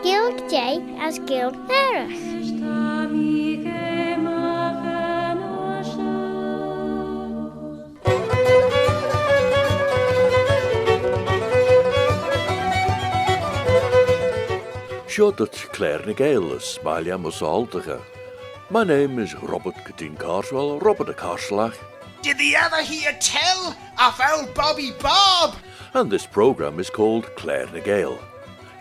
Gilg J as Gilg Nerach. Sure dat Claare Gael is Smalia Musaltige. My name is Robert Catin Carswell, Robert de Carslach. Did thee ever hear tell of old Bobby Bob? And this programme is called Claare Gael.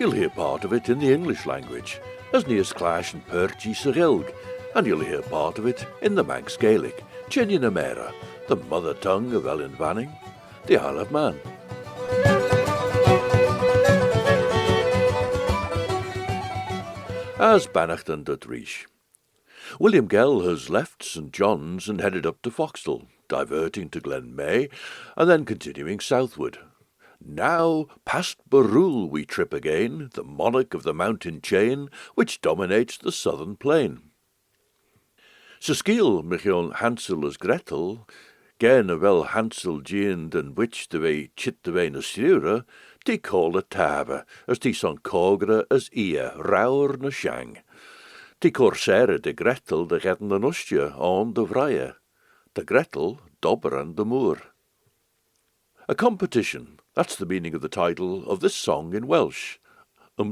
You'll hear part of it in the English language, as near Clash and Perchi Serilg, and you'll hear part of it in the Manx Gaelic, Chinninamera, the mother tongue of Ellen Vanning, the Isle of Man. As Bannacht dut Rish. William Gell has left St John's and headed up to Foxtel, diverting to Glen May, and then continuing southward. Now, past Barul we trip again, the monarch of the mountain chain, which dominates the southern plain. Saskiel Michion Hansel as Gretel, Gen a wel Hansel Jean den witch de wei chit de wei na sture, die call a tabe, as die son cogre as ia, rauwer na shang. Die corsere de Gretel de getten de nostje on de vrije, de Gretel dobber and de moor. A competition, that's the meaning of the title of this song in Welsh.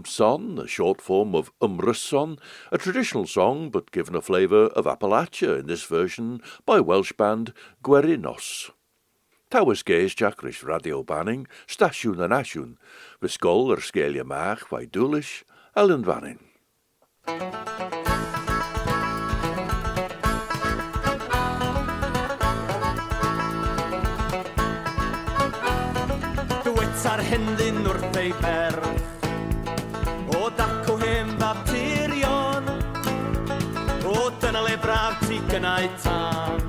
Son, a short form of Umrysson, a traditional song but given a flavour of Appalachia in this version by Welsh band Gwerinos. Tawys geis Jackrish radio banning, stasiwn and asiwn, visgol sgelia mach vai dúlish, Ellen Vannin. Ar hendyn wrth ei berch o dacw hen bapterion o dyna le braf ti gynnau tan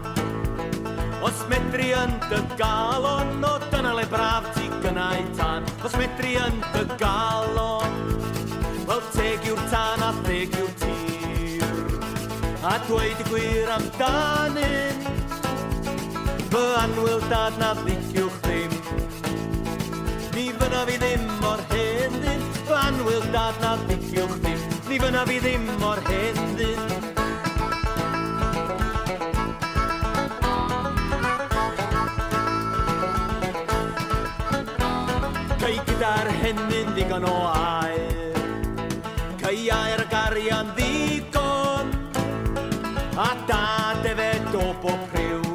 os medri yn dy galon o dyna le braf ti gynnau tan os medri yn dy galon wel teg yw'r tan a theg yw'r tir a dweud y gwir amdanyn fy anwildad na ddiciwch ddim ni fyna fi ddim mor hendyn, fy anwildad na ddiciwch ddim, ni fyna fi ddim mor hendyn. Cai gyda'r henyn digon o aer, cai aer ag arian ddigon, a dad efo dobo priw.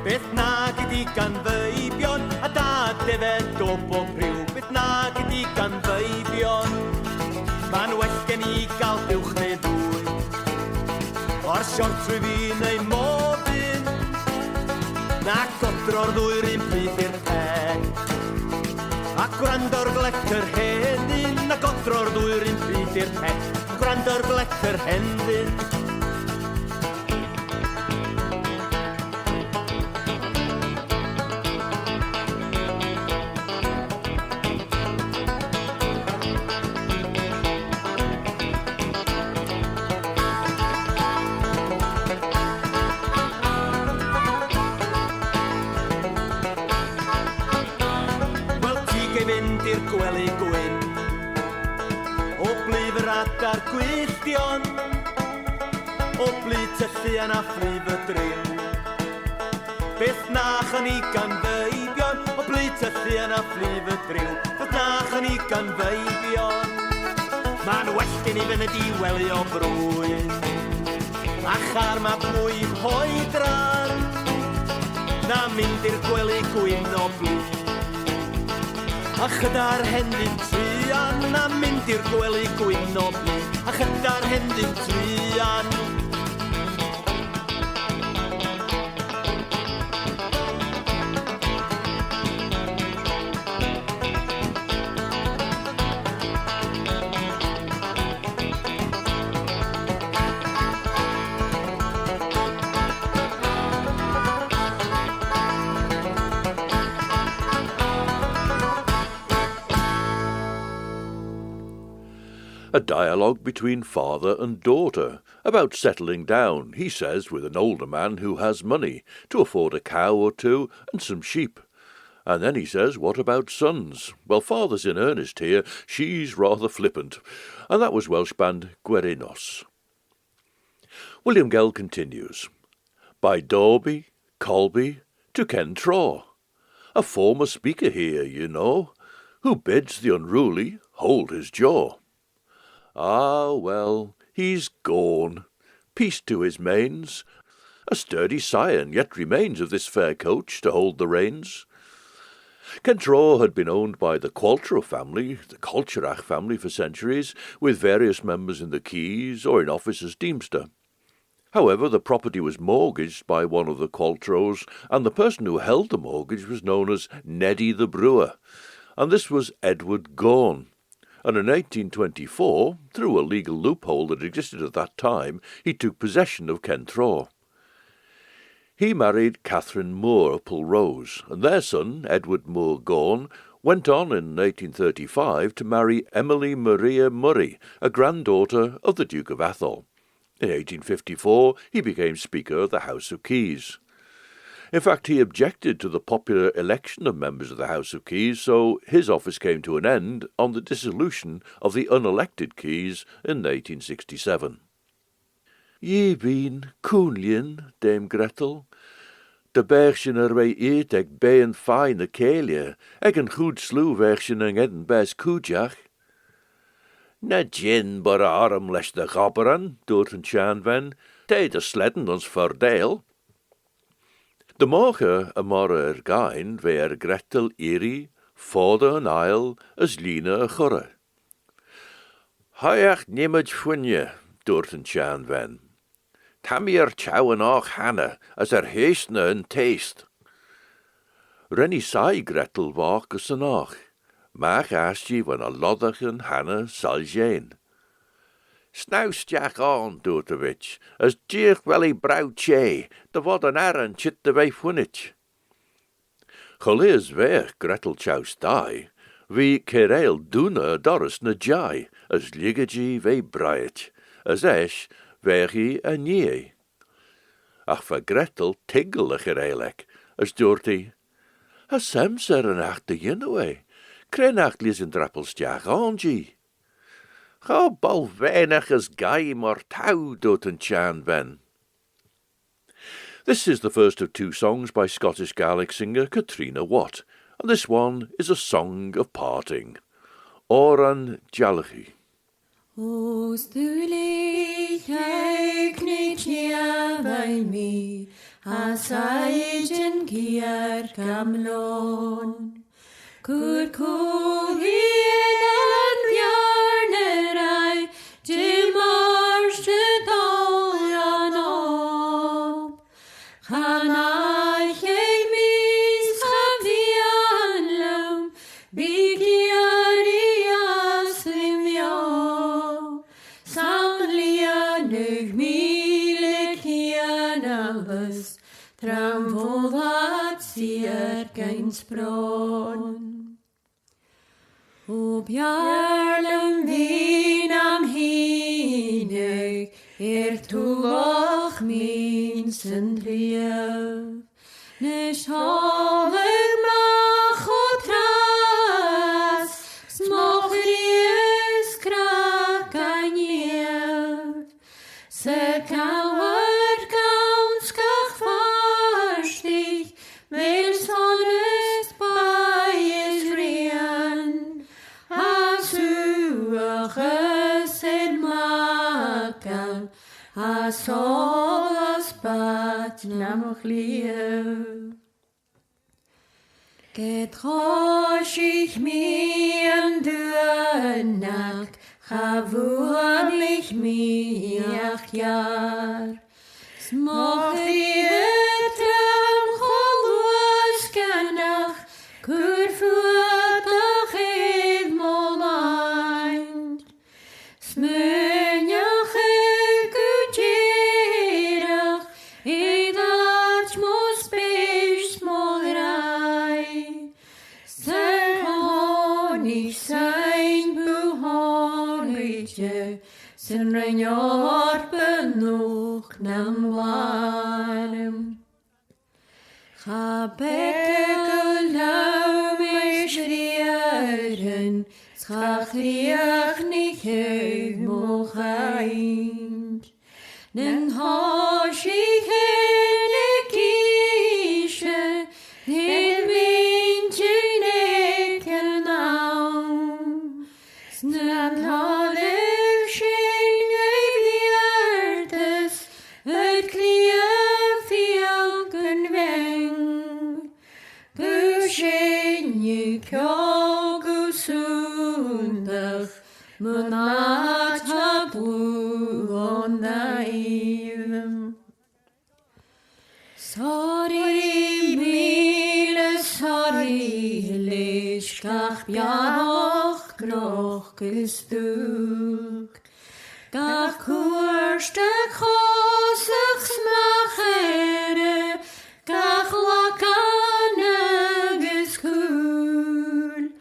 Beth nag ydi gan feibion, a dad efo dobo priw. Beth nag ydi gan feibion, ma'n well gen I gael buwch neu ddwy. O'r siort rwy fi neu mofyn, na godro'r ddwy'r un pryd i'r peg. A gwrando'r gletr hedyn, na godro'r ddwy'r un pryd i'r peg. Gwrando'r gletr hedyn. Gwely gwyn o blif yr adar gwythion o blid tyllu yn a phrif y driw beth nach yn I gan feibion o blid tyllu yn a phrif y driw beth nach yn I gan feibion ma'n well gen I fynd I wely o brwyn achar ma mwy hoedran na mynd i'r gwely gwyn o blid a chyda'r hendyn trian a mynd i'r gwely gwyn o blin a chyda'r hendyn trian A dialogue between father and daughter, about settling down, he says, with an older man who has money, to afford a cow or two and some sheep. And then he says, what about sons? Well, father's in earnest here, she's rather flippant. And that was Welsh band Gwerinos. William Gell continues, by Dorby, Colby, to Kentraw. A former speaker here, you know, who bids the unruly hold his jaw. Ah, well, he's gone. Peace to his mains. A sturdy scion yet remains of this fair coach to hold the reins. Kentraw had been owned by the Qualtrough family, the Colcherach family for centuries, with various members in the Keys or in office as Deemster. However, the property was mortgaged by one of the Qualtroughs, and the person who held the mortgage was known as Neddy the Brewer, and this was Edward Gaughan. And in 1824, through a legal loophole that existed at that time, he took possession of Kentraw. He married Catherine Moore of Pulrose, and their son, Edward Moore Gaughan, went on in 1835 to marry Emily Maria Murray, a granddaughter of the Duke of Atholl. In 1854, he became Speaker of the House of Keys. In fact, he objected to the popular election of members of the House of Keys, so his office came to an end on the dissolution of the unelected Keys in 1867. Ye been Coonlien, Dame Gretel, de bergjen er wij eet eg beën fijn de keelje, eg een goed sloe vergjen en edden bes koejach. Na gin bor a arm les de gabberen, doort een Shanven, te de sledden ons voordeel. De morgen amore gain, weer Gretel iri, vader een eil, as Lina a chorre. Hoiach nimmig funje, doort een Shanven. Tamir chowen och hanne, as heestne een taste. Rennie sai Gretel walk as an och. Maach aast je van a loddach en hanne sal jeen. Snaustjach aan, doet de witch, as jeech welly brauw tje, de wat een arren chit de wei funnit. Choleers weg Gretel chows die, wie kereel doene doris na jai, as liggeji wei braait, as esch wegi a nie. Ach va Gretel tiggel gereelek, as doortie, a sems er een achte jinnewe, krenacht lies een drappelstjach aanji. Ga bal weinig as gai maar touw doet een Shanven. This is the first of two songs by Scottish Gaelic singer Katrina Watt, and this one is a song of parting. Oran Jalchi. Os du lich eich nid nia by mi, as aigen kiar gamlon. Cwr hien an bjarnerai, dim ars dy dolian ob. Chan eich eich mis chafian lwm, bigiar I aslim io. Sa'n lianig milig hian albus, tram foddat sier gains bron. O bjarlum veen am hinig, toewacht min zijn lief. Nes holig mag God ras, smog ries krak aan je. Ze kauwer kaunskach varstig, wel sonnes bij is rien. As uages en makal, as olas pat namach lief. Getrosch ich mir an Dürnack, chavur mich mir ach Jahr. Smoch die Tram cholwas ganach, kurfuat ach ed molaind. Smynjach e gudjerach, edach mos besh molrai. Sein honig sein buhonig, je, zijn renjord benoeg nam warm. Ga bekke lauw mee schreeuwen, schach riech niet uit mocht eind. Den haas ik in de kiesje, den windje nekken nou. Snap half scheen uit hjertes, uit klief elken weng. Gescheen je kjol gezondig, men had haar broer naiv. Sorry, mille, sorry, lees kach nog nog gestuk. Kach koerste kosig smachere, kach wakane geskul.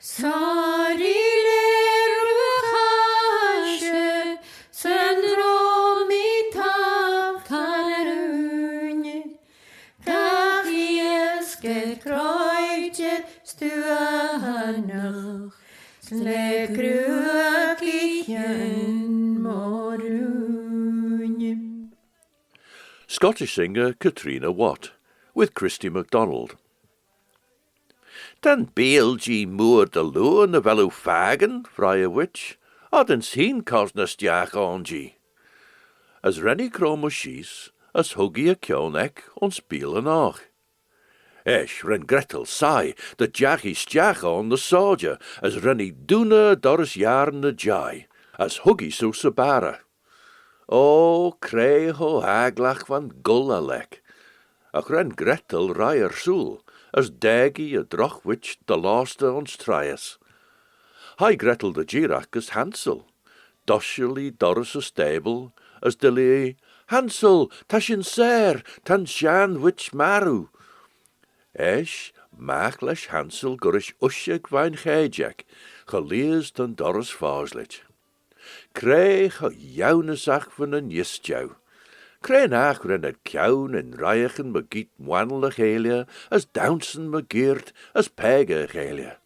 Sorry, Scottish singer Katrina Watt, with Christy MacDonald. Dan beeld ye moer de loon of elw fagen, vrije witch, den sien cosnas diach on ye. As rennie chroma shees, as huggy a kjonek on spiel en och. Esh ren Gretel sai, the jackie stjach on the soldier, as rennie doona doris jaren the jai, as huggy so sabara. O, creu ho haglach van gullalek. Ach ren Gretel raier soel, as daggy a droch witch de laste ons trias. Hi Gretel de girach as Hansel, doshily doris a stable, as de Hansel, tashin ser, tan shan witch maru. Esh, maak lesh Hansel gurish usheg vain chejek, geleers tan doris fauslich. Kreeg jounesach van een jistjou. Kreeg ren het kjoun en rijen begiet wannelige gelia, as downsen begeert, as pege gelia.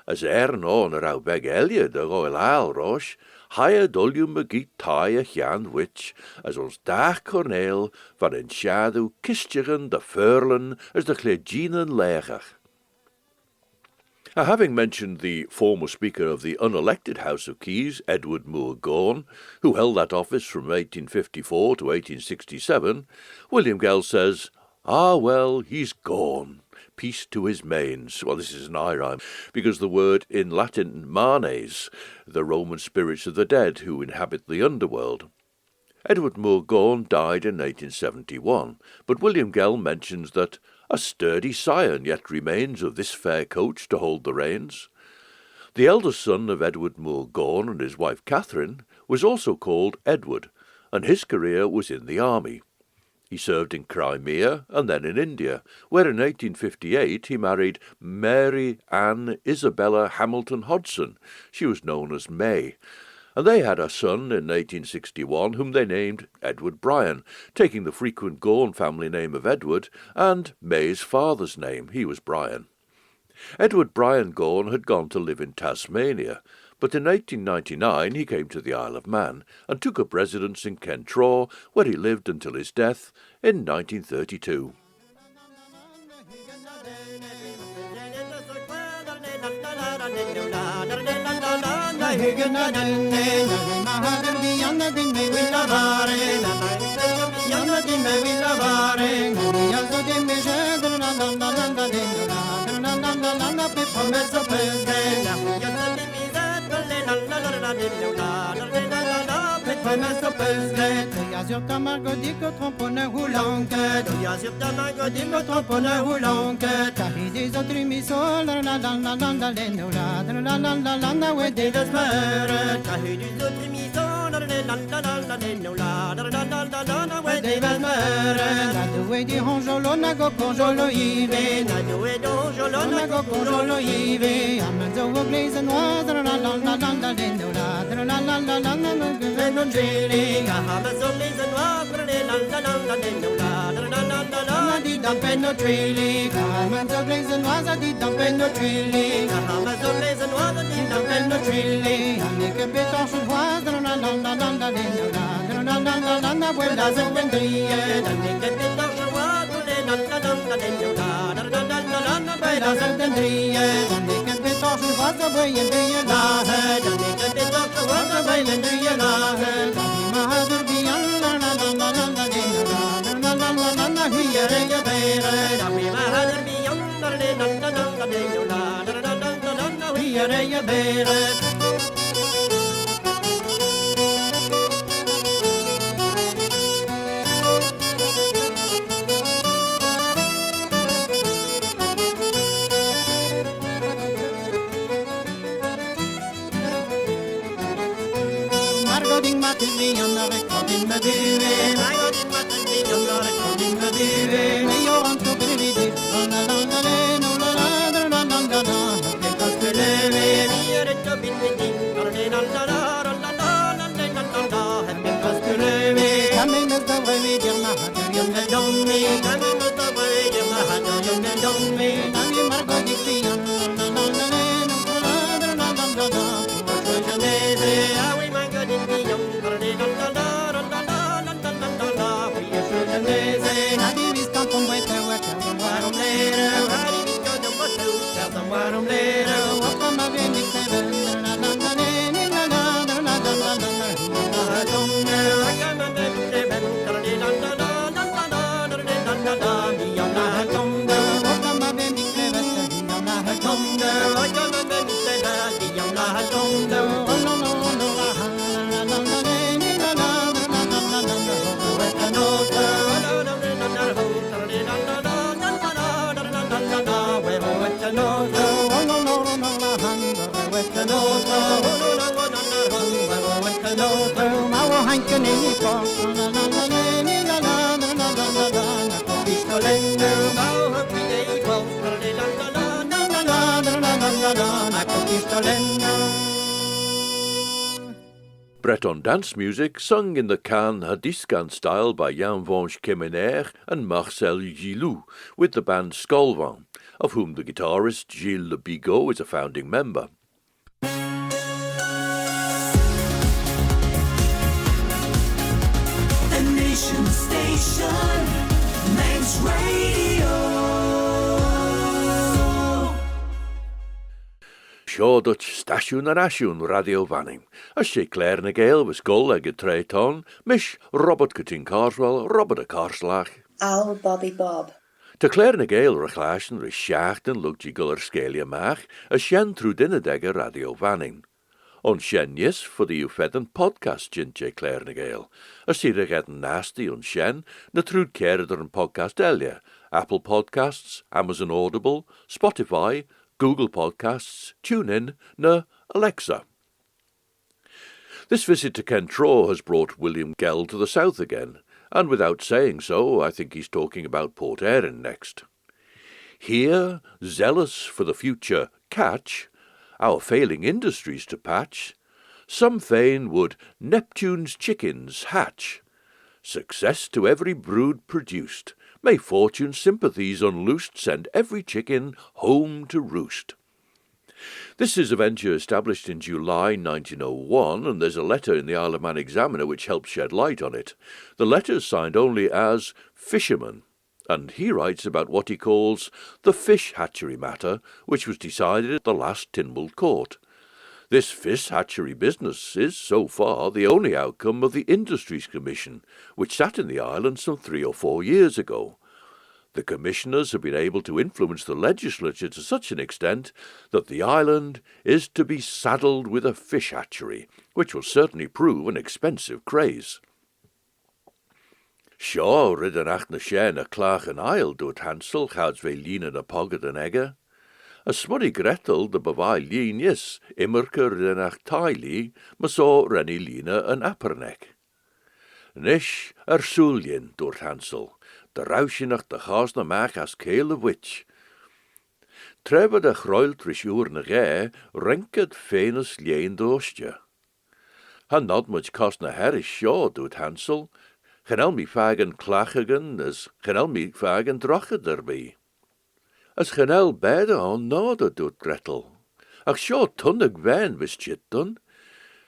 As on rauw begelje de royal roche, haie doljum begiet taie jan witch, as ons dag corneel van een schaduw kistjeren de furlen as de gledjinen leger. Having mentioned the former Speaker of the unelected House of Keys, Edward Moore Gaunt, who held that office from 1854 to 1867, William Gell says, "Ah, well, he's gone. Peace to his manes." Well, this is an eye rhyme, because the word in Latin manes, the Roman spirits of the dead who inhabit the underworld. Edward Moore Gaunt died in 1871, but William Gell mentions that a sturdy scion yet remains of this fair coach to hold the reins. The eldest son of Edward Moore Gaunt and his wife Catherine was also called Edward, and his career was in the army. He served in Crimea and then in India, where in 1858 he married Mary Ann Isabella Hamilton Hodson. She was known as May, and they had a son in 1861 whom they named Edward Bryan, taking the frequent Gaunt family name of Edward and May's father's name. He was Bryan. Edward Bryan Gaunt had gone to live in Tasmania, but in 1899 he came to the Isle of Man and took up residence in Kentraw, where he lived until his death in 1932. Sur ta margodique trompone roulante, sur ta margodique trompone roulante, t'as des autres missions, la la la la la la la la la la ouais des vesmeurs, t'as des autres missions, la la la la la ouais des vesmeurs, la douée di honjolo nago conjolo ive, la douée di honjolo nago conjolo ive, amanzo au glaze noir, la la la la la la la no drilling, a hammer's only the water, la di dump and no drilling, a hammer's only the water, di dump and no drilling, a hammer's only the water, di dump and no drilling, a nick a bit of water, where does it been drilled, a nick a bit of water, where does it been drilled, a nick a bit of water, where you do your laugh, a nick a bit of water, where you do your laugh, my mother be Margoding matini on the recording the dive, Margoding matini on the recording the dive, you want to be it, because to live here it to be because to live coming as the way we do not young and don't me, coming as the way you not young and don't me, now you Margoding on Breton dance music sung in the Can Hadiscan style by Jan Vange Kemener and Marcel Gilou with the band Skolvan, of whom the guitarist Gilles Le Bigot is a founding member. The Nation Station, Manx Radio. Seo Dutch Stasiwn ar Asiwn Radio Vanning, as sé Claare na Gael was Gull ag a Tréton, Mish Robert Cutting Carswell, Robert a Carslach. Al Bobby Bob. Ta Claare na Gael rechlaschen ri sjachten lugji guller scalia mach, a shen through dinner degger Radio Vanning. On shen yes for the Ufedden podcast gintje Claare na Gael, as sie regetten nasty on shen, na trud kerder en podcast elia, Apple Podcasts, Amazon Audible, Spotify, Google Podcasts, TuneIn, na Alexa. This visit to Kentraw has brought William Gell to the south again, and without saying so, I think he's talking about Port Erin next. Here, zealous for the future catch, our failing industries to patch, some fain would Neptune's chickens hatch. Success to every brood produced, may fortune's sympathies unloosed send every chicken home to roost. This is a venture established in July 1901, and there's a letter in the Isle of Man Examiner which helps shed light on it. The letter's signed only as Fisherman, and he writes about what he calls the fish hatchery matter, which was decided at the last Tynwald Court. This fish hatchery business is, so far, the only outcome of the Industries Commission, which sat in the island some 3 or 4 years ago. The commissioners have been able to influence the legislature to such an extent that the island is to be saddled with a fish hatchery, which will certainly prove an expensive craze. Seo ridden ach na shen a Claach an Isle doet Hansel chaads ve lina na pogged an egge. A smuddy Gretel de bavai linius, immerke ridden ach taili, ma so renny lina an appernek. Nish Sulien doet Hansel, de rausjenach de gaas na maag as kele witch. Trebe de groilt risjoer na gai, renked venus leen doostje. Han not much cost na Harris sure, doet Hansel. Genel me fagen klachigen, as genel me fagen droche derby. As genel beide on norde, doet Gretel. Ach sure tunnig wen wist je dun.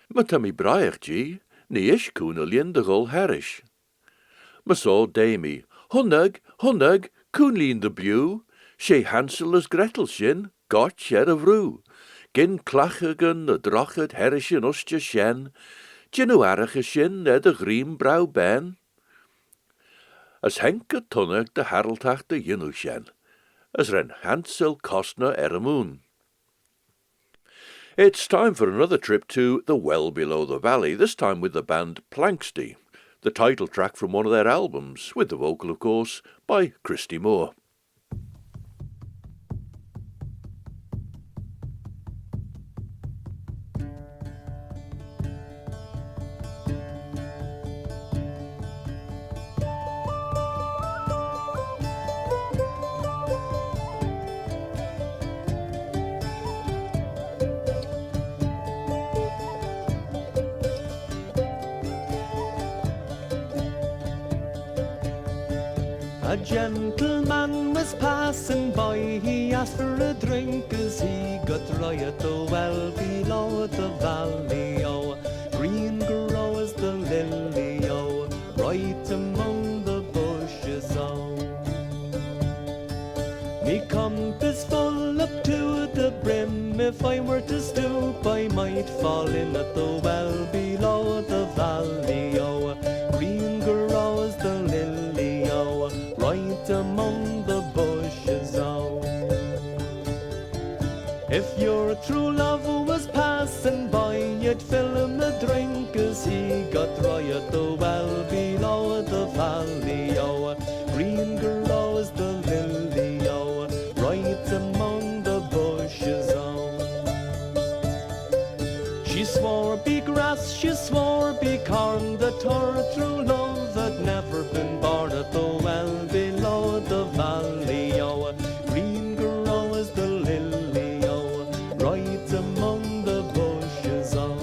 Maar ta mi braich G, ni ish koenelien de gol Harris. Maar so Dami, hunnug, koenlien de bew, she Hansel as Gretel shin, got sher of roo. Gin klachigen de drochet Harrisjen ostje shen, ginu arige shin de green brauw ben. As henke tunnig de hareltach de jinu shen, as ren Hansel Kostner eramoon. It's time for another trip to the Well Below the Valley, this time with the band Planksty, the title track from one of their albums, with the vocal, of course, by Christy Moore. A gentleman was passing by, he asked for a drink as he got right at the well below the valley, oh. Green grows the lily, oh, right among the bushes, oh. Me cup is full up to the brim, if I were to stoop I might fall in at the well below the valley, oh. Green grows the lily, oh, right among the bushes, oh. If your true love was passing by, you'd fill him a drink as he got right at the well below the valley, oh. Green grows the lily, oh, right among the bushes, oh. She swore be grass, she swore be corn, that her true love had never been born at the well below the valley, oh. Green grows the lily, oh, right among the bushes, oh.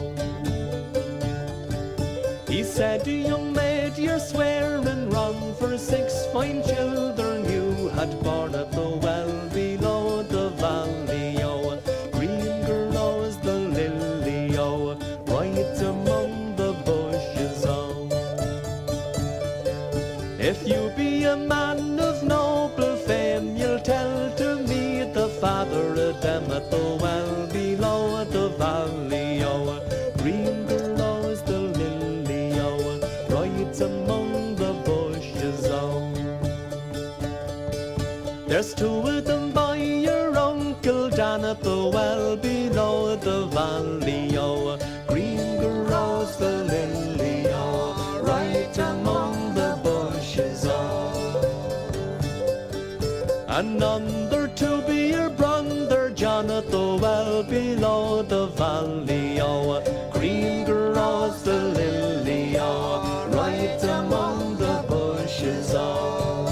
He said, young maid, you're swearing wrong, for 6 fine children you had born at the well below the valley, oh. Green grows the lily, oh, right among the bushes, oh. If you be a man of noble fame, you'll tell to me the father of them at the well below the valley, oh. Green grows the lily, oh, right among the bushes, oh. There's 2 of them by your Uncle Dan at the well below the valley, oh. Green grows the lily, oh, right among the bushes, oh. Another 2 be your brother John at the well below the valley, oh. Green grows the lily, oh, right among the bushes, oh.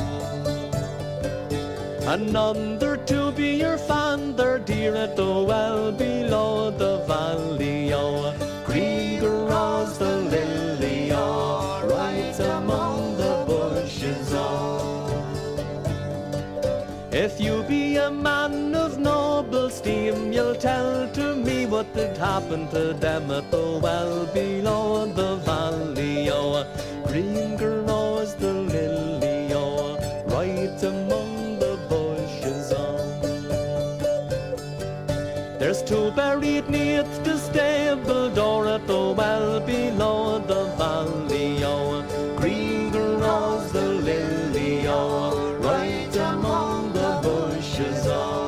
Another 2 be your father dear at the well below the valley, oh. Green grows the lily, oh, right among the bushes, oh. If you be a man of noble steam, you'll tell to me what did happen to them at the well below the valley, oh. Green grows the lily, oh, right among the bushes, oh. There's 2 buried neath the stable door at the well below the valley, oh. Green grows the lily, oh, right among the bushes, oh.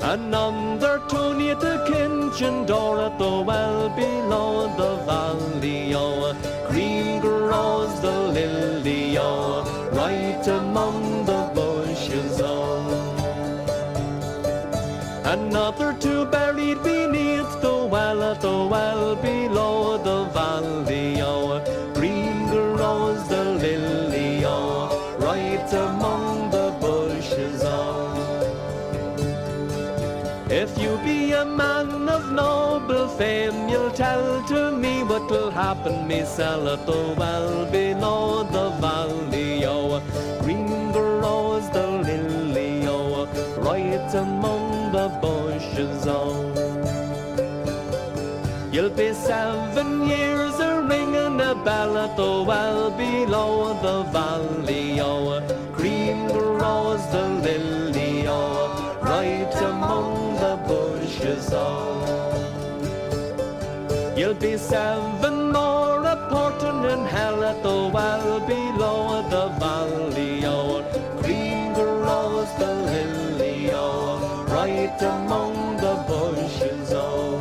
Another 2 near the kitchen door at the well below the valley, oh. Green grows the lily, oh, right among the bushes, oh. Another 2 buried beneath the well at the well below the valley, oh. Green grows the lily, oh, right among the bushes, oh. If you be a man of of noble fame, you'll tell to me what'll happen, me sellet well below the valley, oh. Green grows the lily, oh, right among the bushes, oh. You'll be 7 years a ringing a bell at the well below the valley, oh. Green grows the lily, oh, right among the bushes, oh. You'll be 7 more a portin in hell at the well below the valley, oh. Green grows the lily, oh, right among the bushes, oh.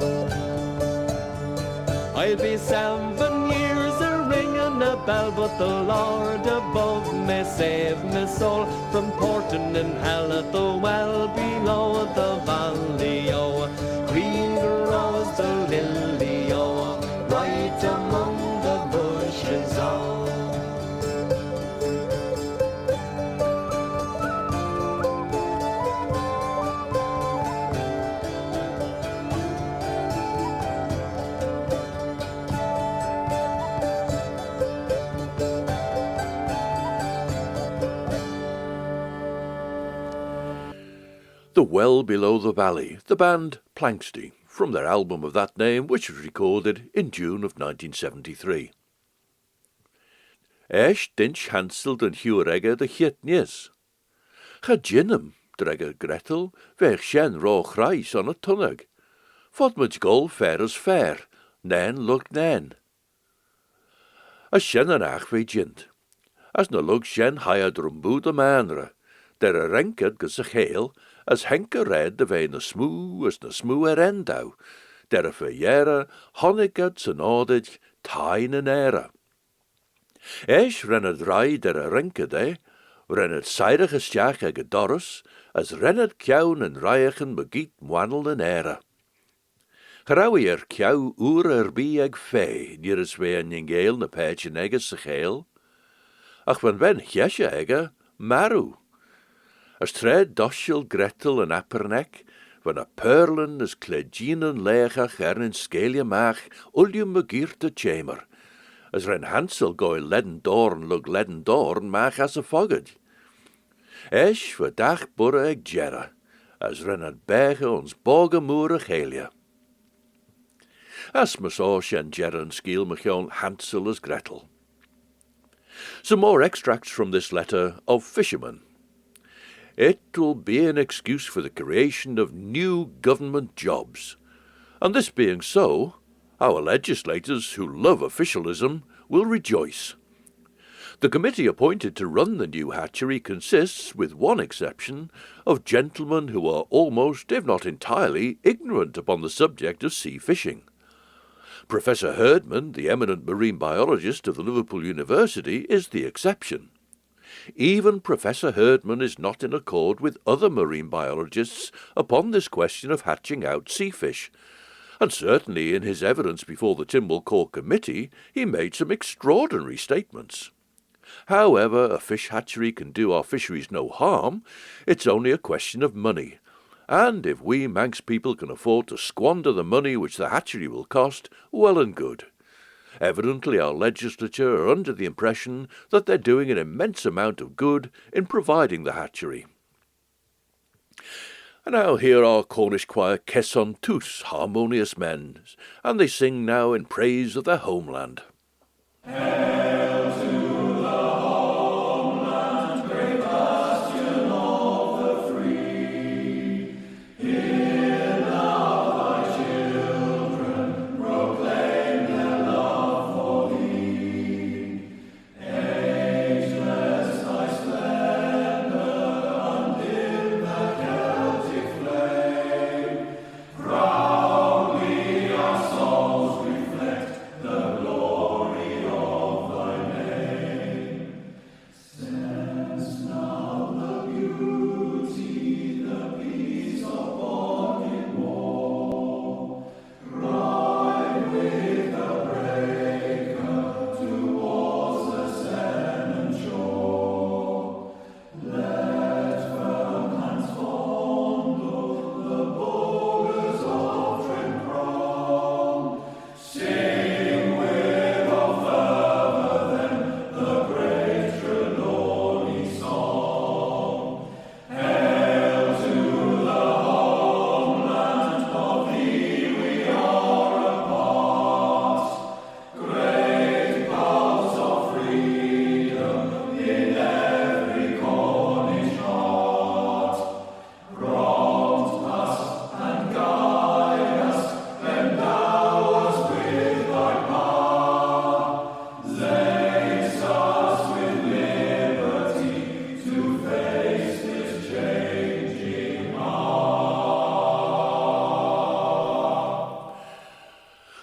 I'll be 7 years a ringing a bell, but the Lord above may save me soul from portin in hell at the well below the valley, oh. Green grows the lily, oh, right among the bushes, oh. The Well Below the Valley, the band Planxty, from their album of that name, which was recorded in June of 1973. Esh dinch Hansel and Huregge de Hietnies. Cha jinnum, dregge Gretel, vech shen ro chrais on a tunneg. Fod much gol fair as fair, nen lug nen. As shen an ach ve jint. As na lug shen haya drumbu de manre, der a renked gus a Gael, as henke red de vee na smoo as na smoo endau, der a verjere, honniged san audid, tain en era. Eis rennet rai der a renkede, rennet seirige stjach ege dorus, as rennet kjaun en raichen begiet mwanel en era. Geraui kjau oer bi eg fee, nier is wee an Gael na peitje ege se Gael. Ach van jesje ege, maru. As tred doshel Gretel en appernek, van a perlen as kledjinen legach in skelia mach, ulium begierte chamber. As ren Hansel gooi ledden dorn lug ledden dorn mach as a fogged. Esch voor dag burre eg jerra, as ren het bege ons bogemoere Gelia. As me so shen jerra en skiel mechion Hansel as Gretel. Some more extracts from this letter of fishermen. It will be an excuse for the creation of new government jobs. And this being so, our legislators who love officialism will rejoice. The committee appointed to run the new hatchery consists, with one exception, of gentlemen who are almost, if not entirely, ignorant upon the subject of sea fishing. Professor Herdman, the eminent marine biologist of the Liverpool University, is the exception. Even Professor Herdman is not in accord with other marine biologists upon this question of hatching out sea fish, and certainly in his evidence before the Timble Court Committee he made some extraordinary statements. However a fish hatchery can do our fisheries no harm, it's only a question of money, and if we Manx people can afford to squander the money which the hatchery will cost, well and good. Evidently our legislature are under the impression that they're doing an immense amount of good in providing the hatchery. And now here our Cornish choir Kesson Tous, harmonious men, and they sing now in praise of their homeland. Hail to the homeland, great bastion of the free. Hear now thy children proclaim their love for thee. Ageless thy splendor, undim the Celtic flame. Proudly our souls reflect the glory of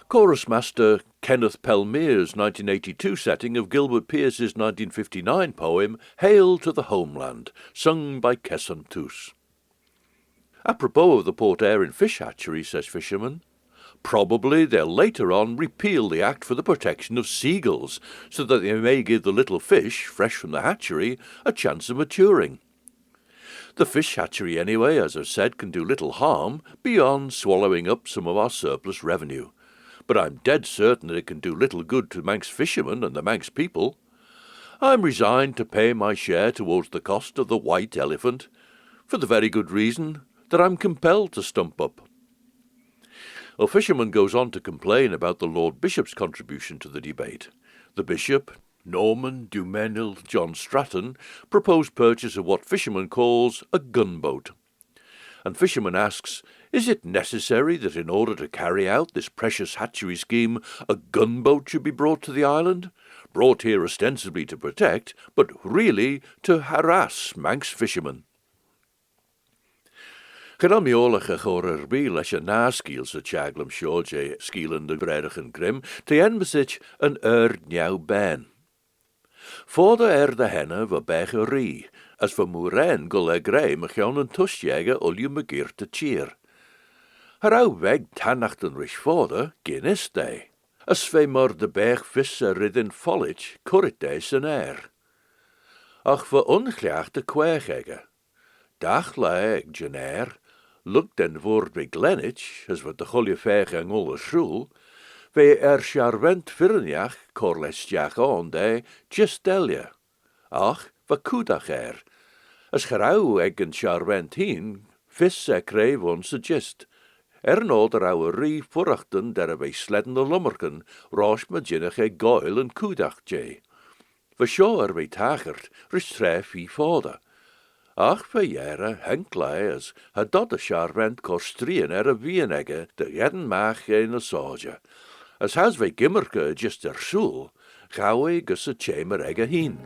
Chorus master Kenneth Pelmere's 1982 setting of Gilbert Pearce's 1959 poem Hail to the Homeland, sung by Kesson Toos. Apropos of the Port Erin fish hatchery, says fisherman, probably they'll later on repeal the Act for the protection of seagulls, so that they may give the little fish, fresh from the hatchery, a chance of maturing. The fish hatchery anyway, as I've said, can do little harm beyond swallowing up some of our surplus revenue. But I'm dead certain that it can do little good to Manx fishermen and the Manx people. I'm resigned to pay my share towards the cost of the white elephant, for the very good reason that I'm compelled to stump up. A fisherman goes on to complain about the Lord Bishop's contribution to the debate. The Bishop, Norman Dumenil John Stratton, proposed purchase of what fisherman calls a gunboat. And fisherman asks, is it necessary that in order to carry out this precious hatchery scheme, a gunboat should be brought to the island? Brought here ostensibly to protect, but really to harass Manx fishermen. Gynamiolach a chor erbí leis a nascíl sa teaglam seo dé scílan de Brothers Grimm, te enbesich an niau ben. Fóda de henne va bech a rí, as va moeren go le grey me gaan an tusjege olje me geer te cheer. Harau weg tannacht an rish fóda, gin is day. As ve mor de bech vis a ridden follich, currit day san air. Ach va ongleach de kwegege. Dag le ag genair, lukt en woord bij Glenich, as wat de golje vege en olle schroel, ve charvent virnjach, corlesjach on de, just elje. Ach, va kudach as gerau eg en charvent heen, vis kreeg ons gist. No der ouwe rie voorachten der bij sledden lummerken, roos me jinnach Gael en kudach jay. Va sjo bij tagert, ristreif wie fóda. Ach, ve jere, henklei as had dat de charvent kostrien wienegge, de jedden maag in a soja. As has ve gimmerke just soel, gauwe gus a chamer egge heen.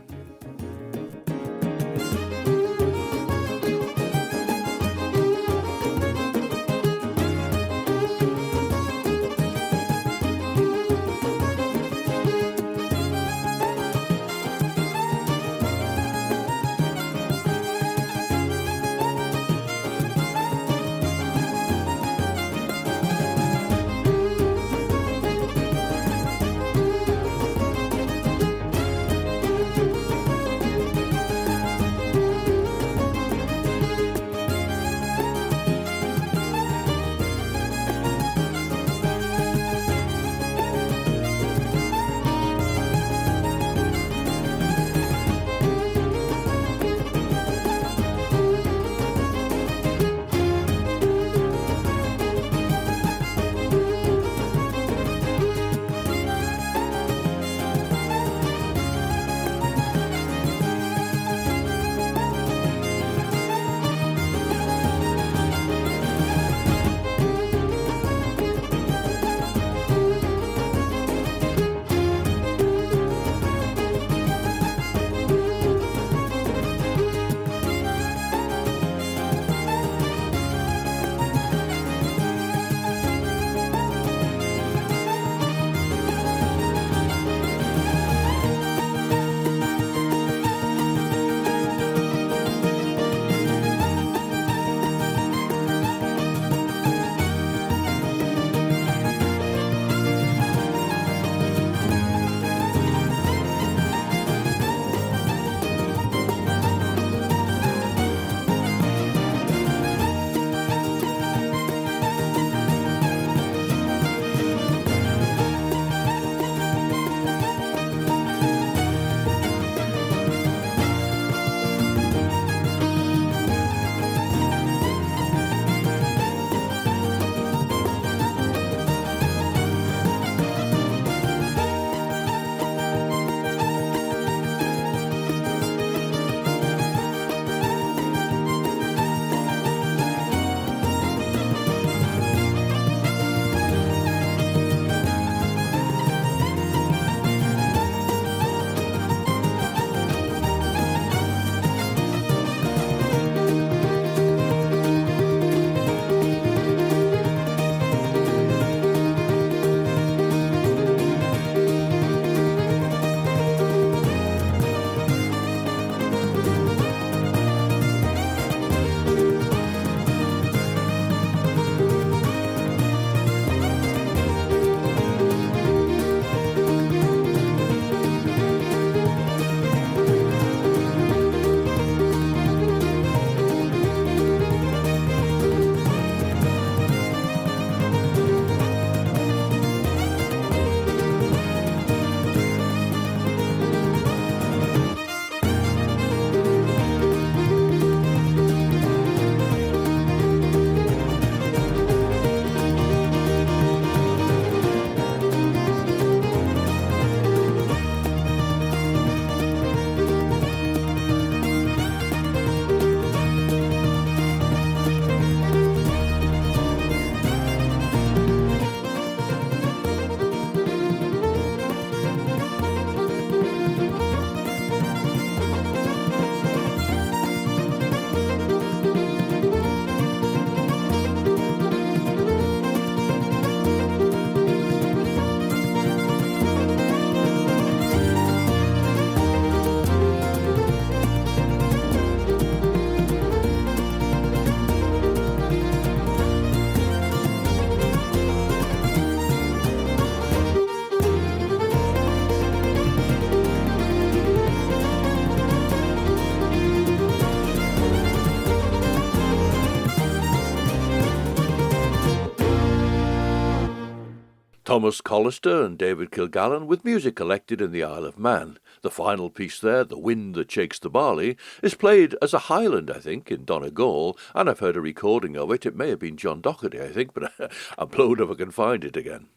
Thomas Collister and David Kilgallen with music collected in the Isle of Man. The final piece there, The Wind That Shakes the Barley, is played as a Highland, I think, in Donegal, and I've heard a recording of it. It may have been John Docherty, I think, but I'm blowed if I can find it again.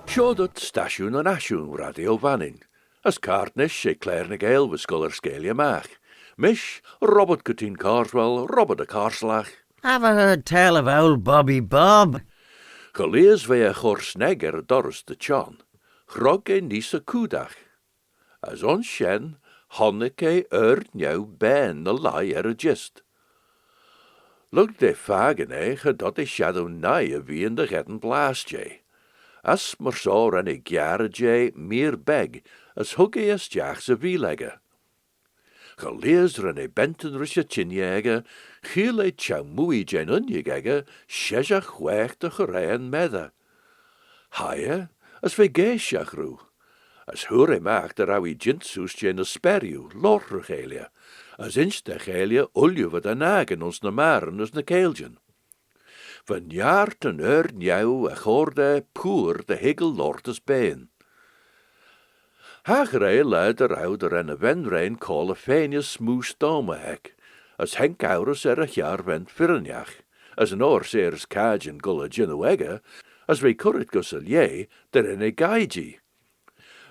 Sure dat stasiwn yn asiwn radio fannin. As cartnish sé Claare na Gael was scolar scalia mach. Mish, Robert Cuttin Carswell, Robert a Carslach. Have I heard tell of old Bobby Bob? Gelees ve a chorsneg Doris de Chon. Grog e nisa kudach. As on shen, honnik e nieuw ben na lai a gist. Look de fagen dat e shadow nai a wie in de getten blast je. As mar saw en e giare je meer beg, as hugge as jachs a vielegge. Gelees en e benten risje chinjege, giel e chamui jen unjegege, shezach wecht de gereien medde. Haie, as ve geishach roe. As hure maakt de rawi jintsus jen a speriu, lorregelia, as inste gelia ulju wat a nagen ons na maren as na keeljen. Van jaar ten nieuw a chorde poer de higel lortes been. Hagerij luid er ouder en a wenrein call a feinius smoes domehek, as henk ouders a jaar went firnjach, as an oor seers kajen gulla jinnewegge, as we currit gusselier der in a gaiji.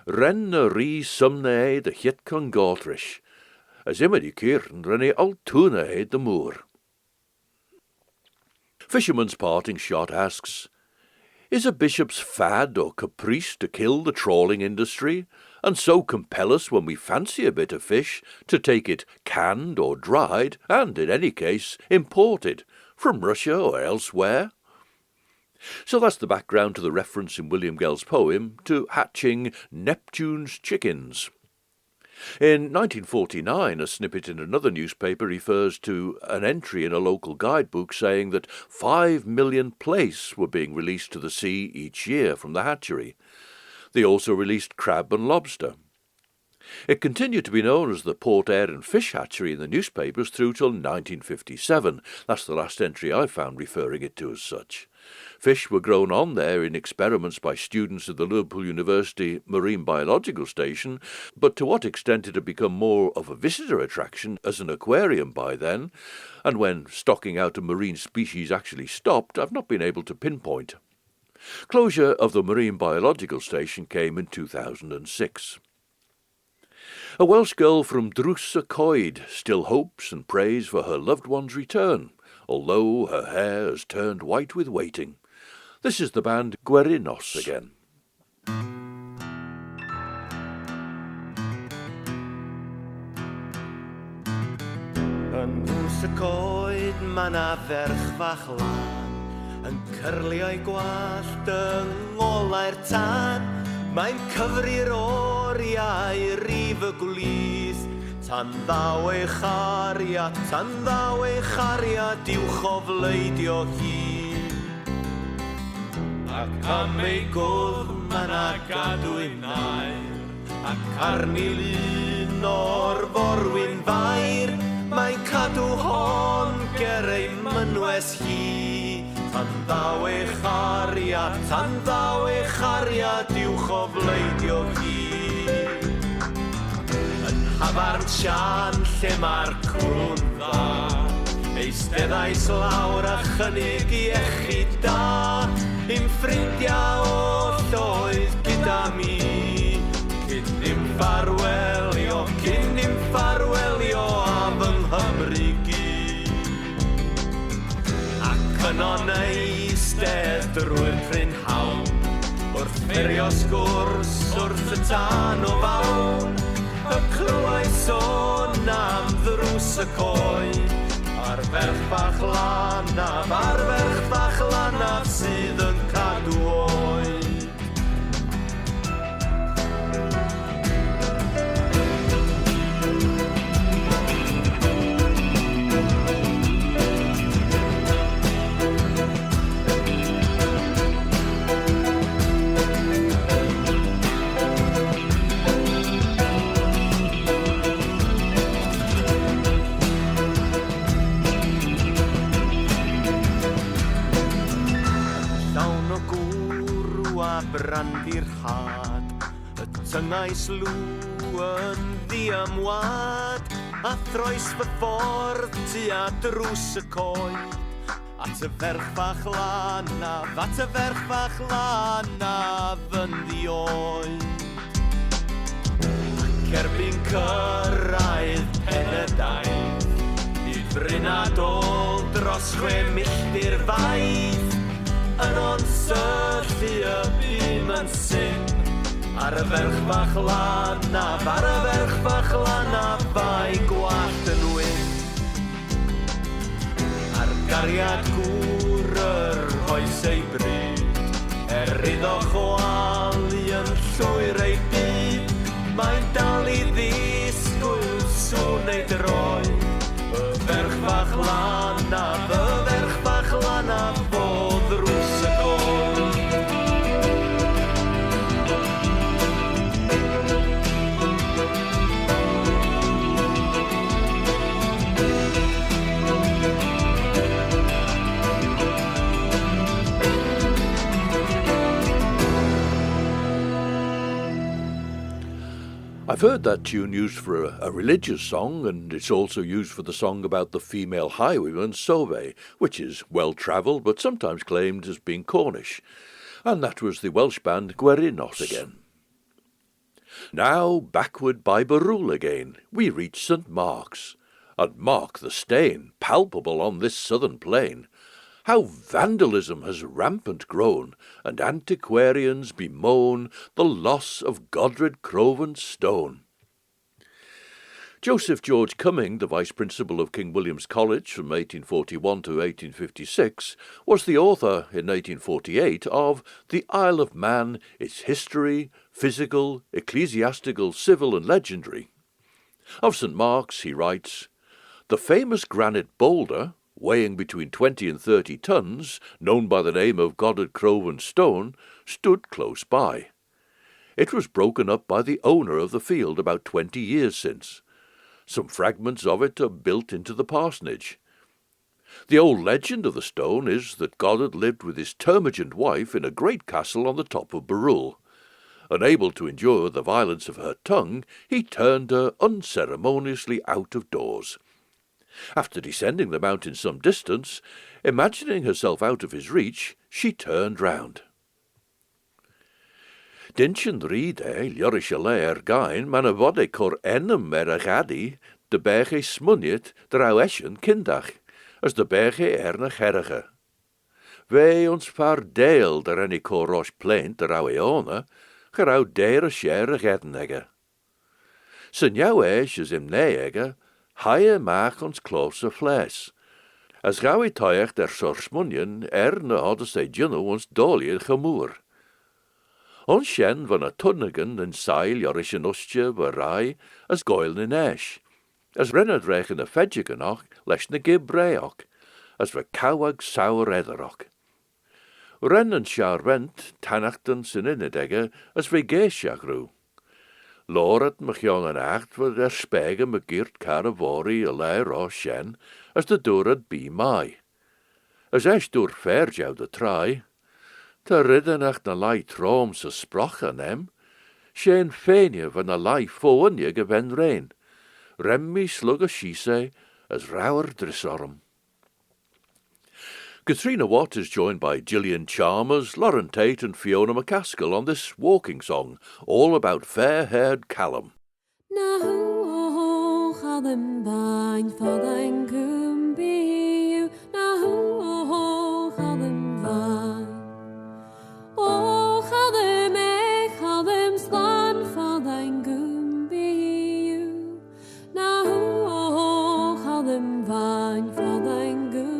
Ren a rie sumne de hit con gotrish, as imedi kieren renne al tuna de moor. Fisherman's parting shot asks, is a bishop's fad or caprice to kill the trawling industry, and so compel us when we fancy a bit of fish to take it canned or dried, and in any case imported, from Russia or elsewhere? So that's the background to the reference in William Gell's poem to hatching Neptune's chickens. In 1949, a snippet in another newspaper refers to an entry in a local guidebook saying that 5 million plaice were being released to the sea each year from the hatchery. They also released crab and lobster. It continued to be known as the Port Erin Fish Hatchery in the newspapers through till 1957. That's the last entry I found referring it to as such. Fish were grown on there in experiments by students at the Liverpool University Marine Biological Station, but to what extent it had become more of a visitor attraction as an aquarium by then, and when stocking out of marine species actually stopped, I've not been able to pinpoint. Closure of the Marine Biological Station came in 2006. A Welsh girl from Drws y Coed still hopes and prays for her loved one's return, although her hair has turned white with waiting. This is the band Gwerinos again. Yn Drws y Coed ma' na ferch fach lan, yn cyrliau gwallt yng ngolau'r tân. Mae'n cyfri'r oriau rif y gwlys, tan ddaw ei chariad diwch o fleidio hyn. Ac am ei gwdd ma' na gadw i nair, ac arni lun o'r forwyn fair. Mae'n cadw hon ger ei mynwes hi, tan ddaw ei chariad diwch o fleidio hi. Yn hafarn sian lle mae'r cwrwn dda, eisteddau slawr a chynnig I echyd da, i'm ffrindiau oll oedd gyda mi, cyn dim ffarwelio a fy Nghymru gyd. Ac yno eistedd drwy'r prynhawn, wrth ffeirio sgwrs wrth y tân o fawn, y clywai sôn am Ddrws y Coed, a'r ferch bach lanaf sydd yn cadw oed. randir had, y tyngau slw yn ddiamwad, a throes fy ffordd tua drws y coed, at y ferch fach lanaf, at y ferch fach lanaf yn ddioed. Ac erbyn cyrraedd pen y daith, bydd brynadol dros 6 milltir faith, yn o'n syllu y bym yn syn, ar y ferch fach lanaf, ar y ferch fach lanaf, fai gwallt yn wyn. Ar gariad gŵr yr oes ei bryd, iddo chwalu yn llwyr ei byd, mae'n dal I ddisgwyl sŵn ei droi. Y ferch fach lanaf, y ferch fach lanaf, o ddrws y coed. I've heard that tune used for a religious song, and it's also used for the song about the female highwayman, Sove, which is well-travelled but sometimes claimed as being Cornish. And that was the Welsh band Gwerinos again. Now, backward by Barul again, we reach St. Mark's. And mark the stain, palpable on this southern plain. How vandalism has rampant grown, and antiquarians bemoan the loss of Godred Crovan stone. Joseph George Cumming, the Vice Principal of King William's College from 1841 to 1856, was the author in 1848 of The Isle of Man, Its History, Physical, Ecclesiastical, Civil and Legendary. Of St. Mark's he writes, "The famous granite boulder, weighing between 20 and 30 tons, known by the name of Godred Crovan stone, stood close by. It was broken up by the owner of the field about 20 years since. Some fragments of it are built into the parsonage. The old legend of the stone is that Godred lived with his termagant wife in a great castle on the top of Barul. Unable to endure the violence of her tongue, he turned her unceremoniously out of doors. After descending the mountain some distance, imagining herself out of his reach, she turned round. Dinchen ride, Ljorische leer gain, man a wodde cor ennem a gadi, de berge smuniet, drau eschen kindach, as de berge erne herige. Wij ons vaardeel der en cor roche plaint der au eone, gerau der a share gednegge. Sen jou is im neege, haie maak ons closer fles. As gauw toich der sorsmunjen erne hadden zij junno ons dolje gemoer. Ons shen van a tunnigen en seil Jorische nostje warai as Gael in esh. As rennerdrech in a fedjigenach lesh na gibreach, as we cowag sour ederach. Ren en sharwent tanachten sin innedegge as we geesjach roe. Loret mag jong en acht voor der spege me geert caravori a lei ros shen as de door het be mai. As esch door verjou de trai, te ridden echt na lei troom se sprach aan hem, shen fenje van a lei foonje gewen rein, remmi slug a shise as rauwer drissorm. Katrina Watt is joined by Gillian Chalmers, Lauren Tate and Fiona McCaskill on this walking song, all about fair-haired Callum. Na hu hadden bain fadden kumbiu, na hu hadden bain. O hadden ek hadden slan fadden kumbiu, na hu hadden bain fadden kumbiu.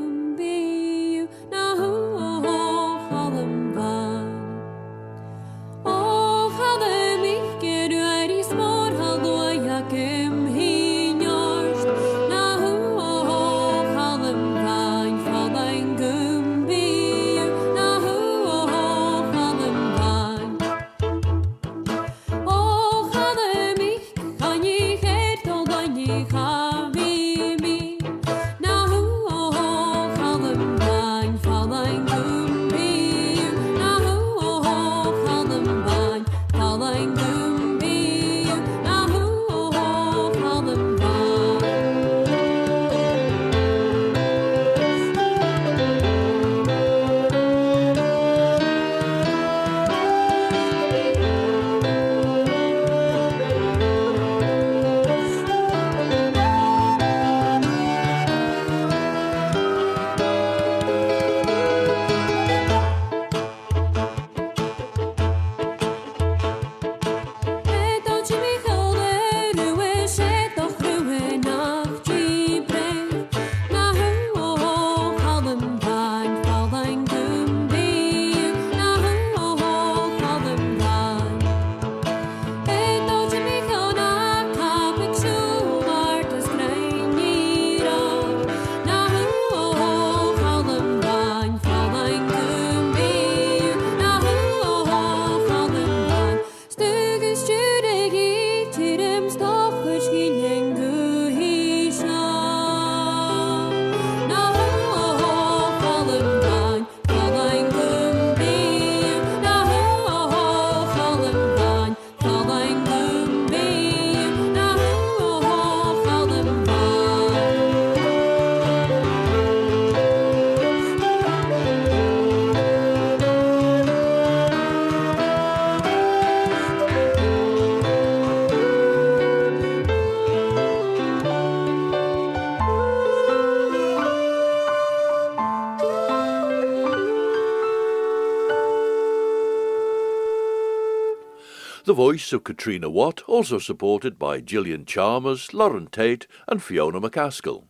Hadden voice of Katrina Watt, also supported by Gillian Chalmers, Lauren Tate and Fiona McCaskill.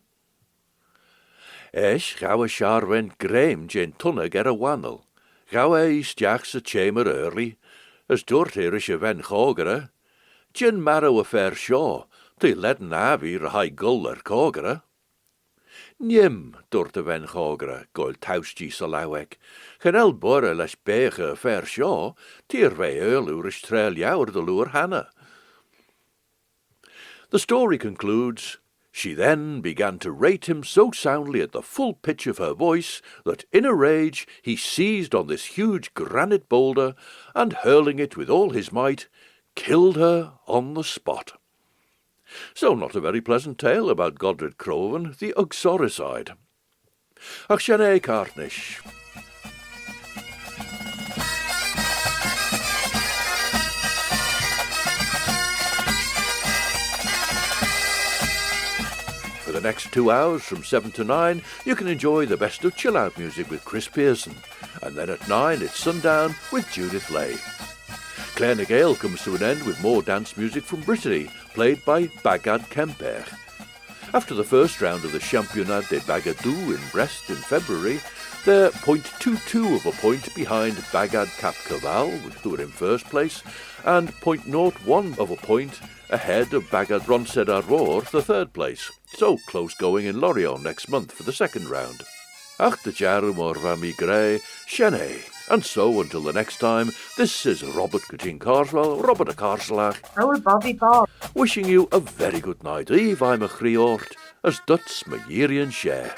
Eis gawe Sharwen Graham Jane Tunnig wannel. Gawe istiach sa chamber early, as dort irische ven chogere. Jin marrow a fair shaw, te ledden avi rahai guller cogere. Nim, dort a ven chogere, goil tausti salawek. Chanel borre les bege a fair shaw, tier ve earlurish trail yaur de lure hanna. The story concludes, she then began to rate him so soundly at the full pitch of her voice that in a rage he seized on this huge granite boulder and hurling it with all his might, killed her on the spot. So not a very pleasant tale about Godred Crovan, the uxoricide. Ach Shanae Cartnish. For the next 2 hours from 7 to 9, you can enjoy the best of chill-out music with Chris Pearson. And then at 9, it's Sundown with Judith Leigh. Claare Gael comes to an end with more dance music from Brittany, played by Bagad Kemper. After the first round of the Championnat des Bagadous in Brest in February, they're 0.22 of a point behind Bagad Cap Caval, who are in first place, and 0.01 of a point ahead of Bagad Ronsed Arvor, the third place. So close going in Lorient next month for the second round. Ach de jarum or Rami Gray, Shanae. And so, until the next time, this is Robert Guttin Carswell, Robert a Carslach. Oh, Bobby Bob. Wishing you a very good night. Eve I'm a Chriort, as Duts my Yerian share.